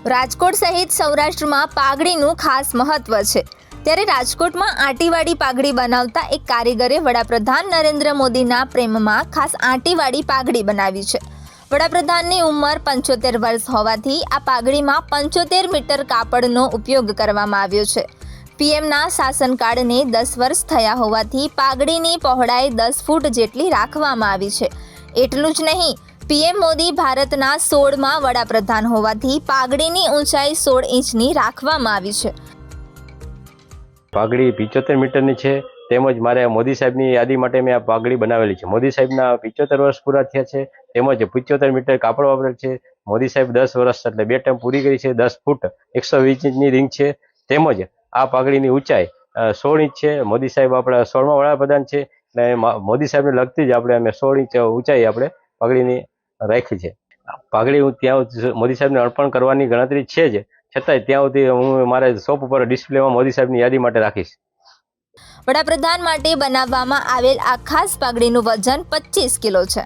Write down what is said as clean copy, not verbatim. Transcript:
રાજકોટ સહિત સૌરાષ્ટ્રમાં પાઘડીનું ખાસ મહત્વ છે, ત્યારે રાજકોટમાં આંટીવાળી પાઘડી બનાવતા એક કારીગરે વડાપ્રધાન નરેન્દ્ર મોદીના પ્રેમમાં ખાસ આંટીવાળી પાઘડી બનાવી છે। વડાપ્રધાનની ઉંમર 75 વર્ષ હોવાથી આ પાઘડીમાં 75 મીટર કાપડનો ઉપયોગ કરવામાં આવ્યો છે। પીએમના શાસનકાળને 10 વર્ષ થયા હોવાથી પાઘડીની પહોળાઈ 10 ફૂટ જેટલી રાખવામાં આવી છે। એટલું જ નહીં, પીએમ મોદી ભારતના 16મા વડાપ્રધાન હોવાથી પાઘડીની ઊંચાઈ 16 ઇંચની રાખવામાં આવી છે। પાઘડી 75 મીટરની છે, તેમજ મારે મોદી સાહેબની યાદી માટે મેં આ પાઘડી બનાવેલી છે। મોદી સાહેબના 75 વર્ષ પૂરા થયા છે, તેમજ 75 મીટર કાપડ વાપરેલ છે। મોદી સાહેબ 10 વર્ષ એટલે 2 ટર્મ પૂરી કરી છે। 10 ફૂટ 120 ઇંચની રીંગ છે, તેમજ આ પાઘડીની ઊંચાઈ 16 ઇંચ છે। મોદી સાહેબ આપણા 16મા વડાપ્રધાન છે, એટલે મોદી સાહેબને લગતી જ આપણે અમે 16 ઇંચ ઊંચાઈ આપણે પાઘડીની રાખી છે। પાઘડી હું ત્યાં મોદી સાહેબને અર્પણ કરવાની ગણતરી છે જ, છતાંય ત્યાં સુધી હું મારા શોપ ઉપર ડિસ્પ્લેમાં મોદી સાહેબની યાદી માટે રાખીશ। વડાપ્રધાન માટે બનાવવામાં આવેલ આ ખાસ પાઘડીનું વજન 25 કિલો છે।